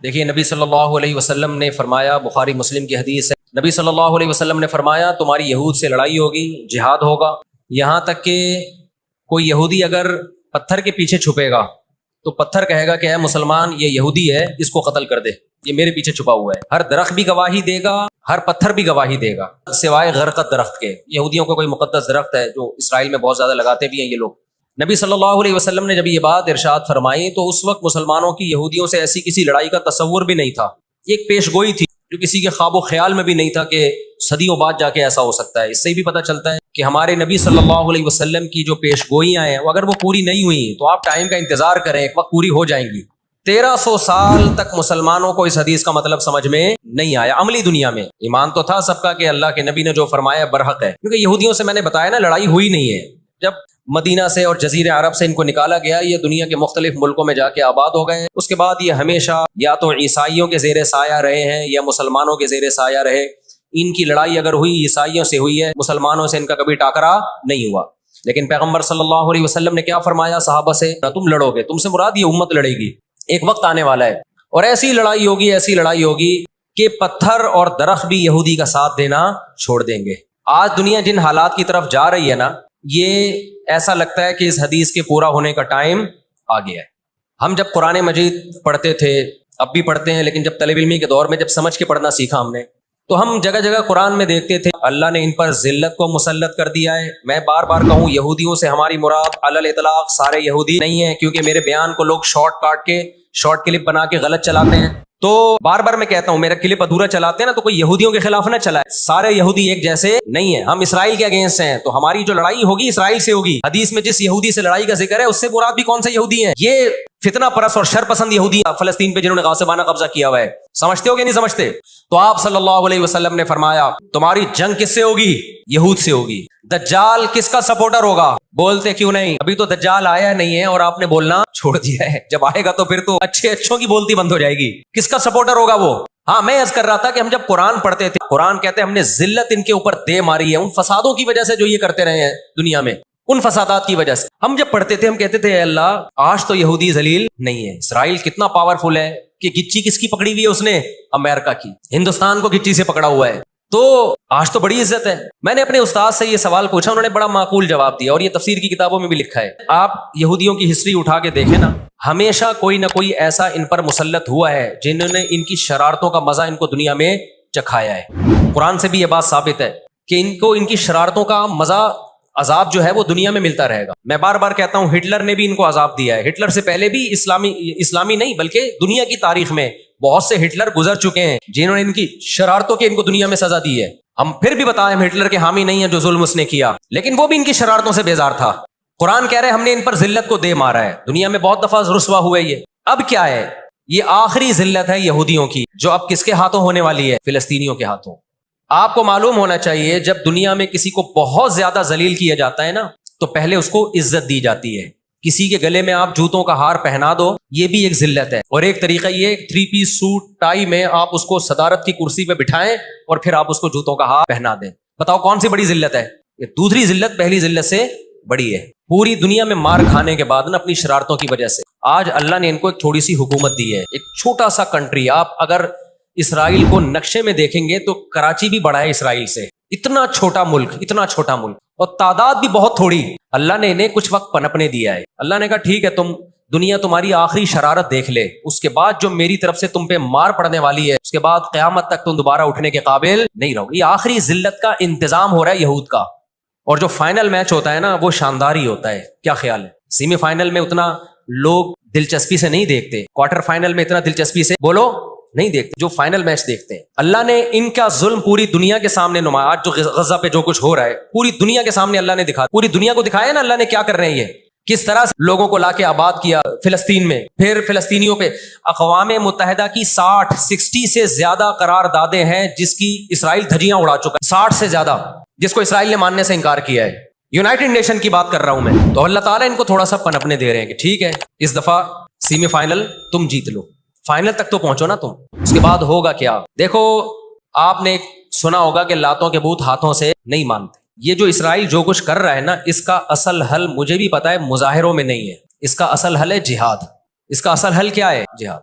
دیکھیے نبی صلی اللہ علیہ وسلم نے فرمایا، بخاری مسلم کی حدیث ہے، نبی صلی اللہ علیہ وسلم نے فرمایا تمہاری یہود سے لڑائی ہوگی، جہاد ہوگا، یہاں تک کہ کوئی یہودی اگر پتھر کے پیچھے چھپے گا تو پتھر کہے گا کہ اے مسلمان یہ یہودی ہے، اس کو قتل کر دے، یہ میرے پیچھے چھپا ہوا ہے۔ ہر درخت بھی گواہی دے گا، ہر پتھر بھی گواہی دے گا سوائے غرقت درخت کے۔ یہودیوں کو کوئی مقدس درخت ہے جو اسرائیل میں بہت زیادہ لگاتے بھی ہیں یہ لوگ۔ نبی صلی اللہ علیہ وسلم نے جب یہ بات ارشاد فرمائی تو اس وقت مسلمانوں کی یہودیوں سے ایسی کسی لڑائی کا تصور بھی نہیں تھا، ایک پیش گوئی تھی جو کسی کے خواب و خیال میں بھی نہیں تھا کہ صدیوں بعد جا کے ایسا ہو سکتا ہے۔ اس سے بھی پتہ چلتا ہے کہ ہمارے نبی صلی اللہ علیہ وسلم کی جو پیش گوئیاں ہیں وہ اگر وہ پوری نہیں ہوئی تو آپ ٹائم کا انتظار کریں، ایک وقت پوری ہو جائیں گی۔ 1300 سال تک مسلمانوں کو اس حدیث کا مطلب سمجھ میں نہیں آیا۔ عملی دنیا میں ایمان تو تھا سب کا کہ اللہ کے نبی نے جو فرمایا برحق ہے، کیونکہ یہودیوں سے میں نے بتایا نا لڑائی ہوئی نہیں ہے۔ جب مدینہ سے اور جزیرہ عرب سے ان کو نکالا گیا، یہ دنیا کے مختلف ملکوں میں جا کے آباد ہو گئے۔ اس کے بعد یہ ہمیشہ یا تو عیسائیوں کے زیر سایہ رہے ہیں یا مسلمانوں کے زیر سایہ رہے۔ ان کی لڑائی اگر ہوئی عیسائیوں سے ہوئی ہے، مسلمانوں سے ان کا کبھی ٹاکرا نہیں ہوا۔ لیکن پیغمبر صلی اللہ علیہ وسلم نے کیا فرمایا صحابہ سے؟ تم لڑو گے، تم سے مراد یہ امت لڑے گی، ایک وقت آنے والا ہے اور ایسی لڑائی ہوگی، ایسی لڑائی ہوگی کہ پتھر اور درخت بھی یہودی کا ساتھ دینا چھوڑ دیں گے۔ آج دنیا جن حالات کی طرف جا رہی ہے نا، یہ ایسا لگتا ہے کہ اس حدیث کے پورا ہونے کا ٹائم آ گیا ہے۔ ہم جب قرآن مجید پڑھتے تھے، اب بھی پڑھتے ہیں، لیکن جب طالب علمی کے دور میں جب سمجھ کے پڑھنا سیکھا ہم نے، تو ہم جگہ جگہ قرآن میں دیکھتے تھے اللہ نے ان پر ذلت کو مسلط کر دیا ہے۔ میں بار بار کہوں یہودیوں سے ہماری مراد علی الاطلاق سارے یہودی نہیں ہیں، کیونکہ میرے بیان کو لوگ شارٹ کاٹ کے شارٹ کلپ بنا کے غلط چلاتے ہیں۔ تو بار بار میں کہتا ہوں میرا کلپ ادھورا چلاتے ہیں نا تو کوئی یہودیوں کے خلاف نہ چلائے، سارے یہودی ایک جیسے نہیں ہیں۔ ہم اسرائیل کے اگینسٹ ہیں تو ہماری جو لڑائی ہوگی اسرائیل سے ہوگی۔ حدیث میں جس یہودی سے لڑائی کا ذکر ہے اس سے مراد بھی کون سے یہودی ہیں؟ یہ فتنہ پرست اور شر پسند یہودی فلسطین پہ جنہوں نے غاصبانہ قبضہ کیا ہوا ہے۔ سمجھتے ہو کہ نہیں سمجھتے؟ تو آپ صلی اللہ علیہ وسلم نے فرمایا تمہاری جنگ کس سے ہوگی؟ یہود سے ہوگی۔ دجال کس کا سپورٹر ہوگا؟ بولتے کیوں نہیں؟ ابھی تو دجال آیا نہیں ہے اور آپ نے بولنا چھوڑ دیا ہے، جب آئے گا تو پھر تو اچھوں کی بولتی بند ہو جائے گی۔ کس کا سپورٹر ہوگا وہ؟ ہاں میں عرض کر رہا تھا کہ ہم جب قرآن پڑھتے تھے، قرآن کہتے ہیں ہم نے ذلت ان کے اوپر دے ماری ہے، ان فسادوں کی وجہ سے جو یہ کرتے رہے ہیں دنیا میں، ان فسادات کی وجہ سے۔ ہم جب پڑھتے تھے ہم کہتے تھے اے اللہ آج تو یہودی ذلیل نہیں ہے۔ اسرائیل کتنا پاورفل ہے کہ گچی کس کی پکڑی ہوئی ہے؟ اس نے امریکہ کی، ہندوستان کو گچی سے پکڑا ہوا ہے، تو آج تو بڑی عزت ہے۔ میں نے اپنے استاد سے یہ سوال پوچھا، انہوں نے بڑا معقول جواب دیا اور یہ تفسیر کی کتابوں میں بھی لکھا ہے۔ آپ یہودیوں کی ہسٹری اٹھا کے دیکھیں نا، ہمیشہ کوئی نہ کوئی ایسا ان پر مسلط ہوا ہے جنہوں نے ان کی شرارتوں کا مزہ ان کو دنیا میں چکھایا ہے۔ قرآن سے بھی یہ بات ثابت ہے کہ ان کو ان کی شرارتوں کا مزہ، عذاب جو ہے وہ دنیا میں ملتا رہے گا۔ میں بار بار کہتا ہوں ہٹلر نے بھی ان کو عذاب دیا ہے۔ ہٹلر سے پہلے بھی اسلامی نہیں بلکہ دنیا کی تاریخ میں بہت سے ہٹلر گزر چکے ہیں جنہوں نے ان کی شرارتوں کے ان کو دنیا میں سزا دی ہے۔ ہم پھر بھی بتائیں ہم ہٹلر کے حامی نہیں ہیں جو ظلم اس نے کیا، لیکن وہ بھی ان کی شرارتوں سے بیزار تھا۔ قرآن کہہ رہے ہم نے ان پر ذلت کو دے مارا ہے، دنیا میں بہت دفعہ رسوا ہوئے یہ۔ اب کیا ہے؟ یہ آخری ذلت ہے یہودیوں کی، جو اب کس کے ہاتھوں ہونے والی ہے؟ فلسطینیوں کے ہاتھوں۔ آپ کو معلوم ہونا چاہیے جب دنیا میں کسی کو بہت زیادہ ذلیل کیا جاتا ہے نا تو پہلے اس کو عزت دی جاتی ہے۔ کسی کے گلے میں آپ جوتوں کا ہار پہنا دو، یہ بھی ایک ذلت ہے۔ اور ایک طریقہ یہ 3 پیس سوٹ ٹائی میں آپ اس کو صدارت کی کرسی پہ بٹھائیں اور پھر آپ اس کو جوتوں کا ہار پہنا دیں۔ بتاؤ کون سی بڑی ذلت ہے؟ یہ دوسری ذلت پہلی ذلت سے بڑی ہے۔ پوری دنیا میں مار کھانے کے بعد نا اپنی شرارتوں کی وجہ سے آج اللہ نے ان کو ایک تھوڑی سی حکومت دی ہے، ایک چھوٹا سا کنٹری۔ آپ اگر اسرائیل کو نقشے میں دیکھیں گے تو کراچی بھی بڑا ہے اسرائیل سے، اتنا چھوٹا ملک، اتنا چھوٹا ملک، اور تعداد بھی بہت تھوڑی۔ اللہ نے انہیں کچھ وقت پنپنے دیا ہے۔ اللہ نے کہا ٹھیک ہے تم دنیا تمہاری آخری شرارت دیکھ لے، اس کے بعد جو میری طرف سے تم پہ مار پڑنے والی ہے اس کے بعد قیامت تک تم دوبارہ اٹھنے کے قابل نہیں رہو گے۔ یہ آخری ذلت کا انتظام ہو رہا ہے یہود کا۔ اور جو فائنل میچ ہوتا ہے نا وہ شاندار ہی ہوتا ہے۔ کیا خیال ہے؟ سیمی فائنل میں اتنا لوگ دلچسپی سے نہیں دیکھتے، کوارٹر فائنل میں اتنا دلچسپی سے بولو نہیں دیکھتے، جو فائنل میچ دیکھتے ہیں۔ اللہ نے ان کا ظلم پوری دنیا کے سامنے نمایا۔ آج جو غزہ پہ جو کچھ ہو رہا ہے پوری دنیا کے سامنے اللہ نے دکھا، پوری دنیا کو دکھایا نا اللہ نے کیا کر رہے ہیں، یہ کس طرح سے لوگوں کو لا کے آباد کیا فلسطین میں۔ پھر فلسطینیوں پہ اقوام متحدہ کی 60 سے زیادہ قراردادیں ہیں جس کی اسرائیل دھجیاں اڑا چکا ہے، 60 سے زیادہ، جس کو اسرائیل نے ماننے سے انکار کیا ہے۔ یونائٹڈ نیشن کی بات کر رہا ہوں میں۔ تو اللہ تعالیٰ ان کو تھوڑا سا پنپنے دے رہے ہیں کہ ٹھیک ہے اس دفعہ سیمی فائنل تم جیت لو، فائنل تک تو پہنچو نا تم، اس کے بعد ہوگا کیا؟ دیکھو آپ نے سنا ہوگا کہ لاتوں کے بت ہاتھوں سے نہیں مانتے۔ یہ جو اسرائیل جو کچھ کر رہا ہے نا، اس کا اصل حل مجھے بھی پتا ہے مظاہروں میں نہیں ہے، اس کا اصل حل ہے جہاد۔ اس کا اصل حل کیا ہے؟ جہاد۔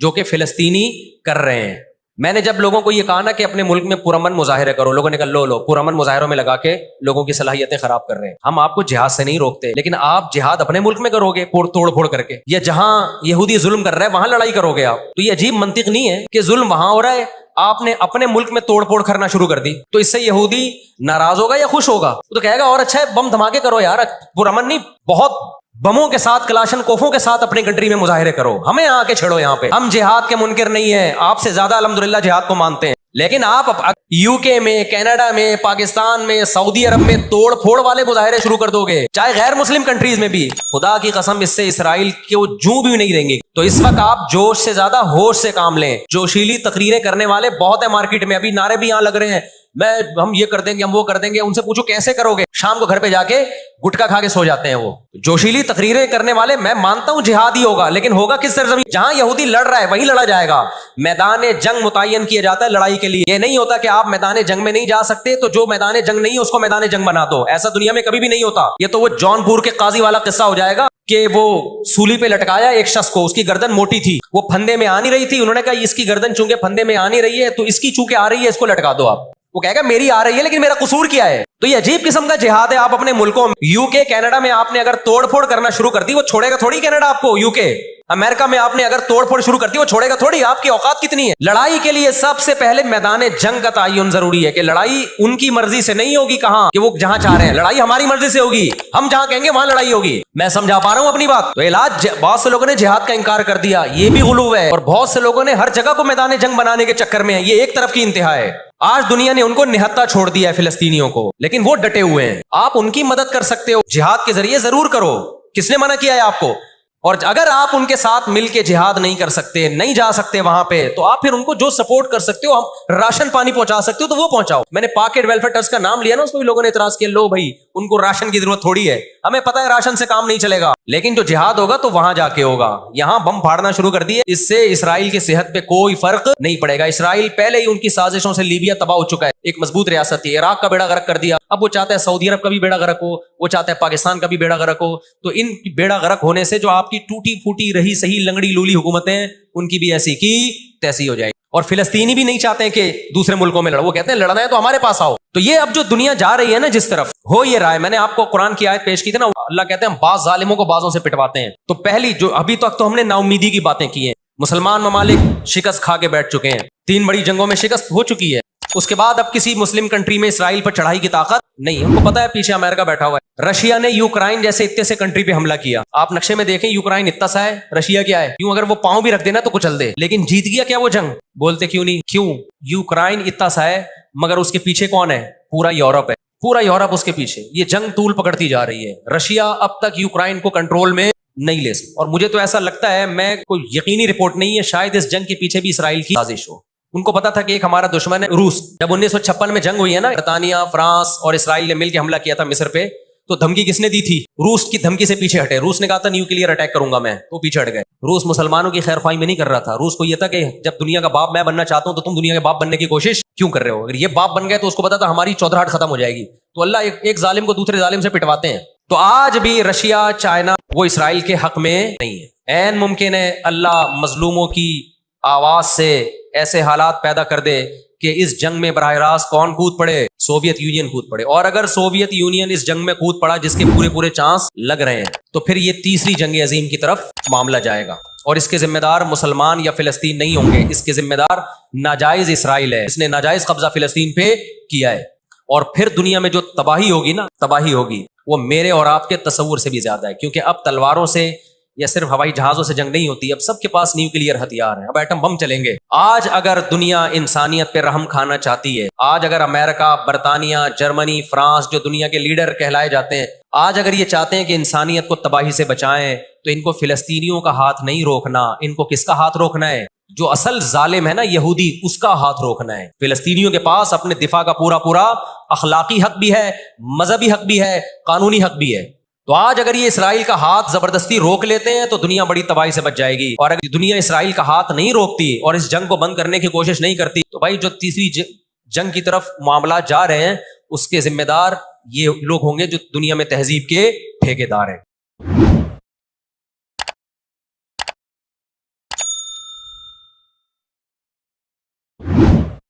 جو کہ فلسطینی کر رہے ہیں. میں نے جب لوگوں کو یہ کہا نا کہ اپنے ملک میں پرامن مظاہرے کرو، لوگوں نے کہا لو پرامن مظاہروں میں لگا کے لوگوں کی صلاحیتیں خراب کر رہے ہیں. ہم آپ کو جہاد سے نہیں روکتے، لیکن آپ جہاد اپنے ملک میں کرو گے توڑ پھوڑ کر کے، یا جہاں یہودی ظلم کر رہا ہے وہاں لڑائی کرو گے آپ. تو یہ عجیب منطق نہیں ہے کہ ظلم وہاں ہو رہا ہے، آپ نے اپنے ملک میں توڑ پھوڑ کرنا شروع کر دی، تو اس سے یہودی ناراض ہوگا یا خوش ہوگا؟ تو کہے گا اور اچھا ہے بم دھماکے کرو یار، پرامن نہیں، بہت بموں کے ساتھ کلاشن کوفوں کے ساتھ اپنی کنٹری میں مظاہرے کرو، ہمیں آ کے چھڑو یہاں پہ. ہم جہاد کے منکر نہیں ہیں، آپ سے زیادہ الحمدللہ جہاد کو مانتے ہیں، لیکن آپ یو کے میں، کینیڈا میں، پاکستان میں، سعودی عرب میں توڑ پھوڑ والے مظاہرے شروع کر دو گے، چاہے غیر مسلم کنٹریز میں بھی. خدا کی قسم اس سے اسرائیل کے وہ جوں بھی نہیں دیں گے. تو اس وقت آپ جوش سے زیادہ ہوش سے کام لیں. جوشیلی تقریریں کرنے والے بہت ہیں مارکیٹ میں، ابھی نعرے بھی یہاں لگ رہے ہیں، ہم یہ کر دیں گے، ہم وہ کر دیں گے. ان سے پوچھو کیسے کرو گے؟ شام کو گھر پہ جا کے گٹکا کھا کے سو جاتے ہیں. وہ جوشیلی تقریریں کرنے والے، میں مانتا ہوں جہاد ہی ہوگا، لیکن ہوگا کس سرزمین؟ جہاں یہودی لڑ رہا ہے وہیں لڑا جائے گا. میدان جنگ متعین کیا جاتا ہے لڑائی کے لیے. یہ نہیں ہوتا کہ آپ میدان جنگ میں نہیں جا سکتے تو جو میدان جنگ نہیں ہے اس کو میدان جنگ بنا دو. ایسا دنیا میں کبھی بھی نہیں ہوتا. یہ تو وہ جون پور کے قاضی والا قصہ ہو جائے گا کہ وہ سولی پہ لٹکایا ایک شخص کو، اس کی گردن موٹی تھی، وہ پھندے میں آ نہیں رہی تھی. انہوں نے کہا اس کی گردن چونکہ پھندے میں آ نہیں رہی ہے تو اس کی چونکہ آ رہی ہے اس کو لٹکا دو آپ. وہ کہے گا میری آ رہی ہے لیکن میرا قصور کیا ہے؟ تو یہ عجیب قسم کا جہاد ہے. آپ اپنے ملکوں میں یو کے کینیڈا میں آپ نے اگر توڑ پھوڑ کرنا شروع کر دی، وہ چھوڑے گا تھوڑی کینیڈا آپ کو. یو کے امریکہ میں آپ نے اگر توڑ پھوڑ شروع کر دی وہ چھوڑے گا تھوڑی. آپ کی اوقات کتنی ہے؟ لڑائی کے لیے سب سے پہلے میدان جنگ کا تعین ضروری ہے کہ لڑائی ان کی مرضی سے نہیں ہوگی. کہاں کہ وہ جہاں چاہ رہے ہیں، لڑائی ہماری مرضی سے ہوگی. ہم جہاں کہیں گے وہاں لڑائی ہوگی. میں سمجھا پا رہا ہوں اپنی بات؟ تو علاج بہت سے لوگوں نے جہاد کا انکار کر دیا، یہ بھی غلو ہے. اور بہت سے لوگوں نے ہر جگہ کو میدان جنگ بنانے کے چکر میں، یہ ایک طرف کی انتہا ہے. آج دنیا نے ان کو نہتا چھوڑ دیا ہے فلسطینیوں کو، لیکن وہ ڈٹے ہوئے ہیں. آپ ان کی مدد کر سکتے ہو جہاد کے ذریعے، ضرور کرو. کس نے منع کیا ہے آپ کو؟ اور اگر آپ ان کے ساتھ مل کے جہاد نہیں کر سکتے، نہیں جا سکتے وہاں پہ، تو آپ پھر ان کو جو سپورٹ کر سکتے ہو، ہم راشن پانی پہنچا سکتے ہو تو وہ پہنچاؤ. میں نے پاکٹ ویلفیئر ٹرسٹ کا نام لیا نا، اس پہ بھی لوگوں نے اعتراض کیا، لو بھائی ان کو راشن کی ضرورت تھوڑی ہے، ہمیں پتہ ہے راشن سے کام نہیں چلے گا، لیکن جو جہاد ہوگا تو وہاں جا کے ہوگا. یہاں بم پھاڑنا شروع کر دیے، اس سے اسرائیل کی صحت پہ کوئی فرق نہیں پڑے گا. اسرائیل پہلے ہی ان کی سازشوں سے لیبیا تباہ ہو چکا ہے، ایک مضبوط ریاست تھی. عراق کا بیڑا غرق کر دیا، اب وہ چاہتا ہے سعودی عرب کا بھی بیڑا غرق ہو، وہ چاہتا ہے پاکستان کا بھی بیڑا غرق ہو. تو ان بیڑا غرق ہونے سے جو آپ کی ٹوٹی پھوٹی رہی صحیح لنگڑی لولی حکومتیں، ان کی بھی ایسی کی تیسی ہو جائے گی. اور فلسطینی بھی نہیں چاہتے ہیں کہ دوسرے ملکوں میں لڑو، وہ کہتے ہیں لڑنا ہے تو ہمارے پاس آؤ. تو یہ اب جو دنیا جا رہی ہے نا جس طرف، ہو یہ رہا ہے. میں نے آپ کو قرآن کی آیت پیش کی تھی نا، اللہ کہتے ہیں ہم بعض ظالموں کو بعضوں سے پٹواتے ہیں. تو پہلی جو ابھی تک تو ہم نے نا امیدی کی باتیں کی ہیں. مسلمان ممالک شکست کھا کے بیٹھ چکے ہیں، 3 بڑی جنگوں میں شکست ہو چکی ہے. اس کے بعد اب کسی مسلم کنٹری میں اسرائیل پر چڑھائی کی طاقت نہیں. ہم کو پتا ہے پیچھے امریکہ بیٹھا ہوا ہے. رشیا نے یوکرائن جیسے اتنے سے کنٹری پہ حملہ کیا. آپ نقشے میں دیکھیں یوکرائن اتنا سا ہے، رشیا کیا ہے؟ کیوں اگر وہ پاؤں بھی رکھ دینا تو کچل دے، لیکن جیت گیا کیا وہ جنگ؟ بولتے کیوں نہیں؟ کیوں؟ یوکرائن اتنا سا ہے مگر اس کے پیچھے کون ہے؟ پورا یورپ ہے، پورا یورپ اس کے پیچھے. یہ جنگ طول پکڑتی جا رہی ہے. رشیا اب تک یوکرائن کو کنٹرول میں نہیں لے سکتا. اور مجھے تو ایسا لگتا ہے، میں کوئی یقینی رپورٹ نہیں ہے، شاید اس جنگ کے پیچھے بھی اسرائیل کی سازش ہو. ان کو پتا تھا کہ ایک ہمارا دشمن ہے روس. جب 1956 میں جنگ ہوئی ہے نا، برطانیہ، فرانس اور اسرائیل نے مل کے حملہ کیا تھا مصر پہ، تو دھمکی کس نے دی تھی؟ روس کی دھمکی سے پیچھے ہٹے. روس نے کہا تھا نیوکلیئر اٹیک کروں گا میں، تو پیچھے ہٹ گئے. روس مسلمانوں کی خیر خواہی میں نہیں کر رہا تھا. روس کو یہ تھا کہ جب دنیا کا باپ میں بننا چاہتا ہوں تو تم دنیا کے باپ بننے کی کوشش کیوں کر رہے ہو؟ اگر یہ باپ بن گئے تو اس کو پتا تھا ہماری چودراہٹ ختم ہو جائے گی. تو اللہ ایک ظالم کو دوسرے ظالم سے پٹواتے ہیں. تو آج بھی رشیا، چائنا، وہ اسرائیل کے حق میں نہیں ہے. عین ممکن ہے اللہ مظلوموں کی آواز سے ایسے حالات پیدا کر دے کہ اس جنگ میں براہ راست کون کود پڑے؟ سوویت یونین کود پڑے. اور اگر سوویت یونین اس جنگ میں کود پڑا جس کے پورے چانس لگ رہے ہیں، تو پھر یہ تیسری جنگ عظیم کی طرف معاملہ جائے گا. اور اس کے ذمہ دار مسلمان یا فلسطین نہیں ہوں گے، اس کے ذمہ دار ناجائز اسرائیل ہے. اس نے ناجائز قبضہ فلسطین پہ کیا ہے. اور پھر دنیا میں جو تباہی ہوگی نا، تباہی ہوگی، وہ میرے اور آپ کے تصور سے بھی زیادہ ہے. کیونکہ اب تلواروں سے یا صرف ہوائی جہازوں سے جنگ نہیں ہوتی، اب سب کے پاس نیوکلیئر ہتھیار ہیں، اب ایٹم بم چلیں گے. آج اگر دنیا انسانیت پہ رحم کھانا چاہتی ہے، آج اگر امریکہ، برطانیہ، جرمنی، فرانس، جو دنیا کے لیڈر کہلائے جاتے ہیں، آج اگر یہ چاہتے ہیں کہ انسانیت کو تباہی سے بچائیں، تو ان کو فلسطینیوں کا ہاتھ نہیں روکنا. ان کو کس کا ہاتھ روکنا ہے؟ جو اصل ظالم ہے نا یہودی، اس کا ہاتھ روکنا ہے. فلسطینیوں کے پاس اپنے دفاع کا پورا اخلاقی حق بھی ہے، مذہبی حق بھی ہے، قانونی حق بھی ہے. تو آج اگر یہ اسرائیل کا ہاتھ زبردستی روک لیتے ہیں تو دنیا بڑی تباہی سے بچ جائے گی. اور اگر دنیا اسرائیل کا ہاتھ نہیں روکتی اور اس جنگ کو بند کرنے کی کوشش نہیں کرتی، تو بھائی جو تیسری جنگ کی طرف معاملات جا رہے ہیں، اس کے ذمہ دار یہ لوگ ہوں گے جو دنیا میں تہذیب کے ٹھیکیدار ہیں.